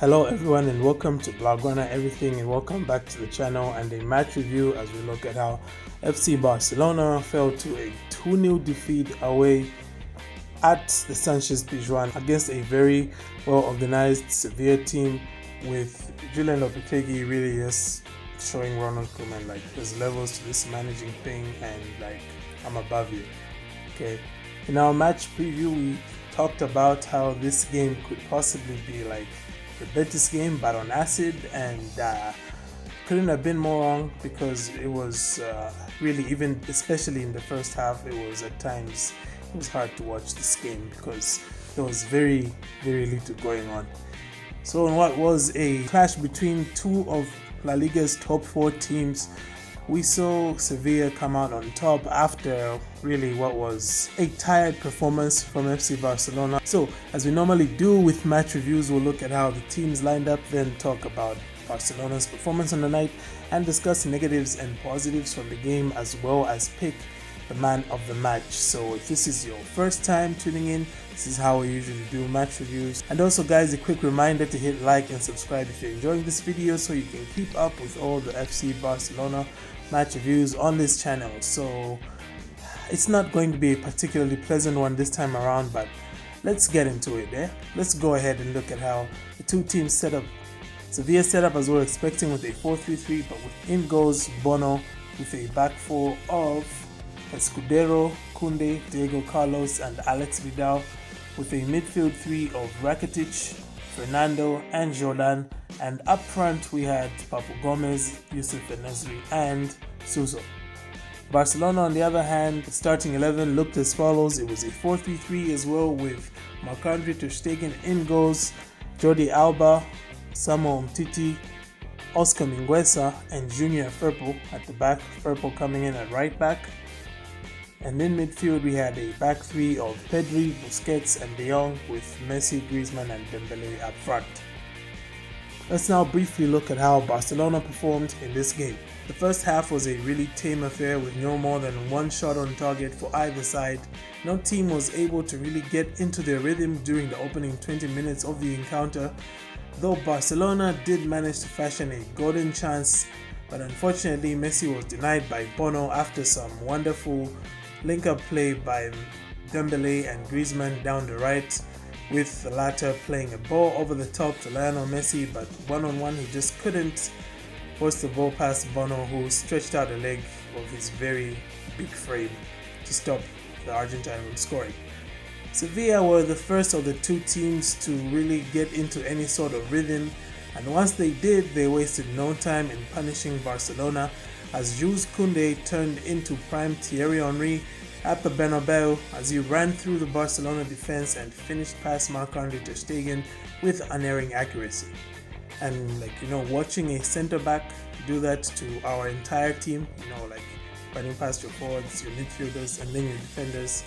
Hello everyone and welcome to Blogona Everything and welcome back to the channel and a match review as we look at how FC Barcelona fell to a 2-0 defeat away at the Sanchez Pizjuan against a very well organized Sevilla team with Julian Lopetegui really just showing Ronald Koeman like there's levels to this managing thing and like I'm above you. Okay, in our match preview we talked about how this game could possibly be like the Betis game but on acid, and couldn't have been more wrong because it was really, even especially in the first half, it was at times it was hard to watch this game because there was very little going on. So in what was a clash between two of La Liga's top 4 teams, we saw Sevilla come out on top after really what was a tired performance from FC Barcelona. So as we normally do with match reviews, we'll look at how the teams lined up, then talk about Barcelona's performance on the night and discuss negatives and positives from the game, as well as pick the man of the match. So if this is your first time tuning in, this is how we usually do match reviews. And also guys, a quick reminder to hit like and subscribe if you're enjoying this video so you can keep up with all the FC Barcelona match reviews on this channel. So it's not going to be a particularly pleasant one this time around, but let's get into it. Let's go ahead and look at how the two teams set up. Sevilla set up as we were expecting with a 4-3-3, but within goes Bono with a back four of Escudero, Koundé, Diego Carlos and Alex Vidal, with a midfield three of Rakitic, Fernando and Jordan, and up front we had Papu Gomez, Yusuf Enesri and Suso. Barcelona on the other hand, the starting 11 looked as follows. It was a 4-3-3 as well, with Marc-Andre ter Stegen in goals, Jordi Alba, Samuel Umtiti, Oscar Mingueza and Junior Firpo at the back, Firpo coming in at right back. And in midfield we had a back three of Pedri, Busquets and De Jong, with Messi, Griezmann and Dembele up front. Let's now briefly look at how Barcelona performed in this game. The first half was a really tame affair with no more than one shot on target for either side. No team was able to really get into their rhythm during the opening 20 minutes of the encounter, though Barcelona did manage to fashion a golden chance, but unfortunately Messi was denied by Bono after some wonderful link-up play by Dembele and Griezmann down the right, with the latter playing a ball over the top to Lionel Messi, but one-on-one he just couldn't force the ball past Bono, who stretched out a leg of his very big frame to stop the Argentine from scoring. Sevilla were the first of the two teams to really get into any sort of rhythm, and once they did, they wasted no time in punishing Barcelona as Jules Koundé turned into prime Thierry Henry at the Bernabeu as he ran through the Barcelona defense and finished past Marc-Andre ter Stegen with unerring accuracy. And watching a center back do that to our entire team, like running past your forwards, your midfielders and then your defenders,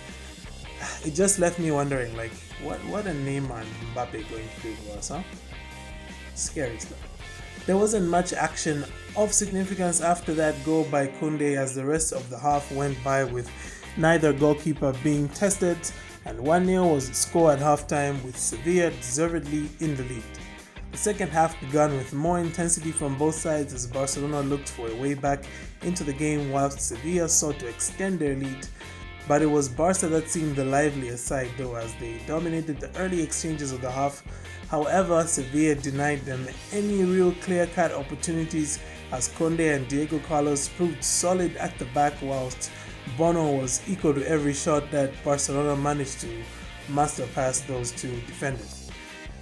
it just left me wondering like what a Neymar and Mbappe going through was, huh? Scary stuff. There wasn't much action of significance after that goal by Koundé as the rest of the half went by with neither goalkeeper being tested, and 1-0 was the score at halftime, with Sevilla deservedly in the lead. The second half began with more intensity from both sides as Barcelona looked for a way back into the game whilst Sevilla sought to extend their lead, but it was Barca that seemed the livelier side though, as they dominated the early exchanges of the half. However, Sevilla denied them any real clear-cut opportunities as Koundé and Diego Carlos proved solid at the back, whilst Bono was equal to every shot that Barcelona managed to master past those two defenders.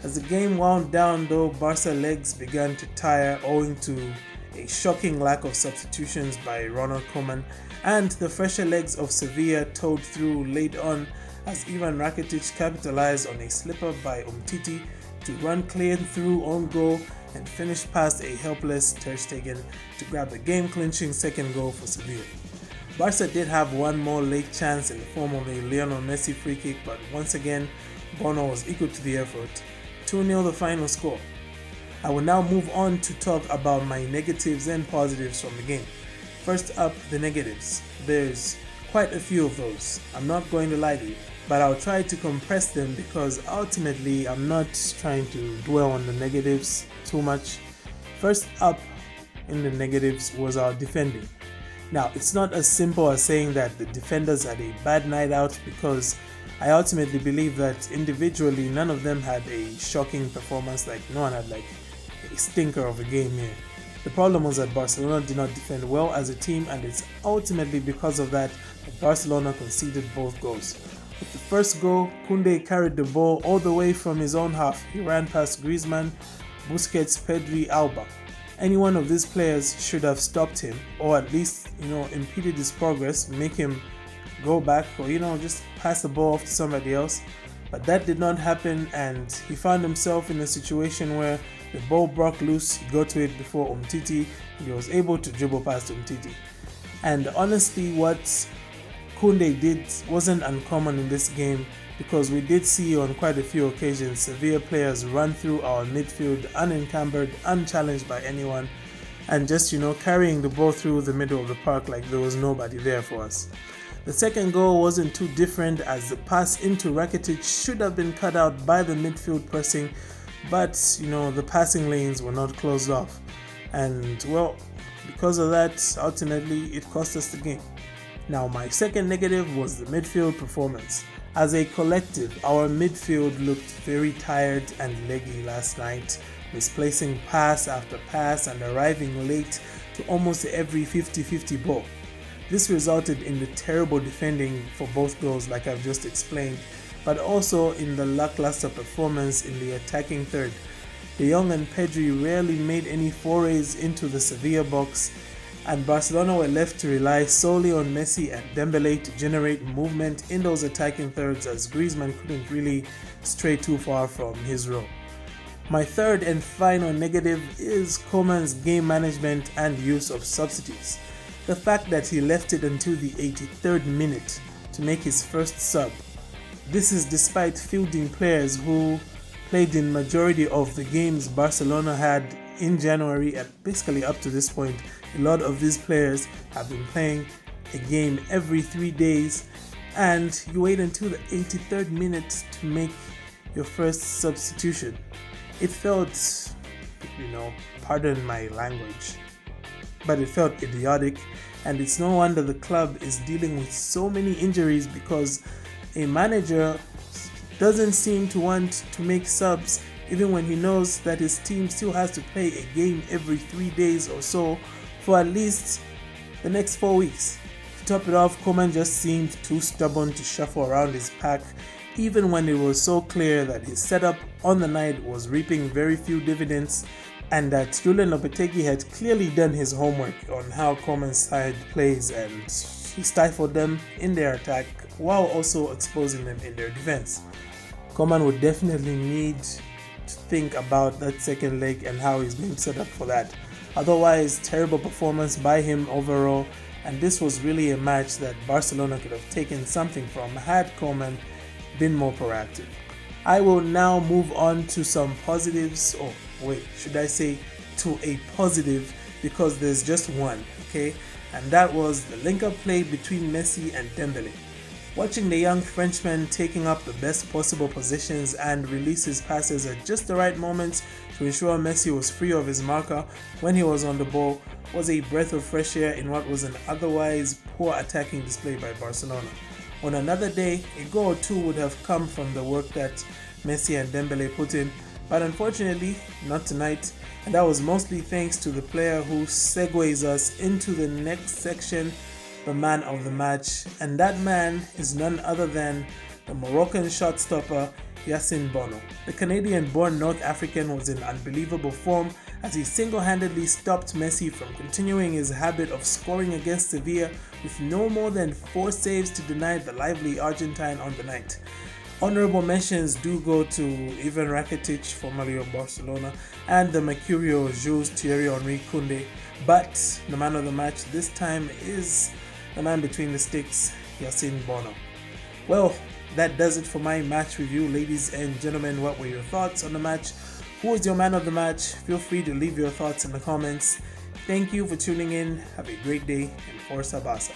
As the game wound down though, Barca legs began to tire owing to a shocking lack of substitutions by Ronald Koeman, and the fresher legs of Sevilla towed through late on as Ivan Rakitic capitalized on a slipper by Umtiti to run clean through own goal and finish past a helpless ter Stegen to grab the game-clinching second goal for Sevilla. Barca did have one more late chance in the form of a Lionel Messi free kick, but once again Bono was equal to the effort. 2-0 the final score. I will now move on to talk about my negatives and positives from the game. First up, the negatives. There's quite a few of those. I'm not going to lie to you, but I'll try to compress them because ultimately I'm not trying to dwell on the negatives too much. First up in the negatives was our defending. Now, it's not as simple as saying that the defenders had a bad night out, because I ultimately believe that individually none of them had a shocking performance. Like, no one had like a stinker of a game here. The problem was that Barcelona did not defend well as a team, and it's ultimately because of that Barcelona conceded both goals. With the first goal, Koundé carried the ball all the way from his own half. He ran past Griezmann, Busquets, Pedri, Alba. Any one of these players should have stopped him, or at least, impeded his progress, make him go back, or, just pass the ball off to somebody else. But that did not happen, and he found himself in a situation where the ball broke loose. He got to it before Umtiti, and he was able to dribble past Umtiti. And honestly, what Koundé did wasn't uncommon in this game, because we did see on quite a few occasions Sevilla players run through our midfield unencumbered, unchallenged by anyone, and just carrying the ball through the middle of the park like there was nobody there for us. The second goal wasn't too different, as the pass into Rakitic should have been cut out by the midfield pressing, but the passing lanes were not closed off, and well, because of that, ultimately it cost us the game. Now, my second negative was the midfield performance. As a collective, our midfield looked very tired and leggy last night, misplacing pass after pass and arriving late to almost every 50-50 ball. This resulted in the terrible defending for both goals, like I've just explained, but also in the lackluster performance in the attacking third. De Jong and Pedri rarely made any forays into the Sevilla box, and Barcelona were left to rely solely on Messi and Dembele to generate movement in those attacking thirds, as Griezmann couldn't really stray too far from his role. My third and final negative is Koeman's game management and use of substitutes. The fact that he left it until the 83rd minute to make his first sub. This is despite fielding players who played in majority of the games Barcelona had in January, and basically up to this point, a lot of these players have been playing a game every 3 days, and you wait until the 83rd minute to make your first substitution. It felt, pardon my language, but it felt idiotic, and it's no wonder the club is dealing with so many injuries, because a manager doesn't seem to want to make subs even when he knows that his team still has to play a game every 3 days or so for at least the next 4 weeks. To top it off, Koeman just seemed too stubborn to shuffle around his pack, even when it was so clear that his setup on the night was reaping very few dividends, and that Julian Lopetegui had clearly done his homework on how Koeman's side plays, and he stifled them in their attack while also exposing them in their defense. Koeman would definitely need to think about that second leg and how he's going to set up for that. Otherwise, terrible performance by him overall, and this was really a match that Barcelona could have taken something from had Koeman been more proactive. I will now move on to some positives, should I say to a positive, because there's just one, okay? And that was the link-up play between Messi and Dembele. Watching the young Frenchman taking up the best possible positions and release his passes at just the right moments to ensure Messi was free of his marker when he was on the ball was a breath of fresh air in what was an otherwise poor attacking display by Barcelona. On another day, a goal or two would have come from the work that Messi and Dembele put in, but unfortunately, not tonight, and that was mostly thanks to the player who segues us into the next section, the man of the match, and that man is none other than the Moroccan shot stopper Yassine Bono. The Canadian-born North African was in unbelievable form as he single-handedly stopped Messi from continuing his habit of scoring against Sevilla with no more than 4 saves to deny the lively Argentine on the night. Honorable mentions do go to Ivan Rakitic, formerly of Barcelona, and the Mercurio Jules Thierry Henry Koundé, but the man of the match this time is the man between the sticks, Yassine Bono. Well, that does it for my match review, ladies and gentlemen. What were your thoughts on the match? Who was your man of the match? Feel free to leave your thoughts in the comments. Thank you for tuning in. Have a great day, and Forza Barca.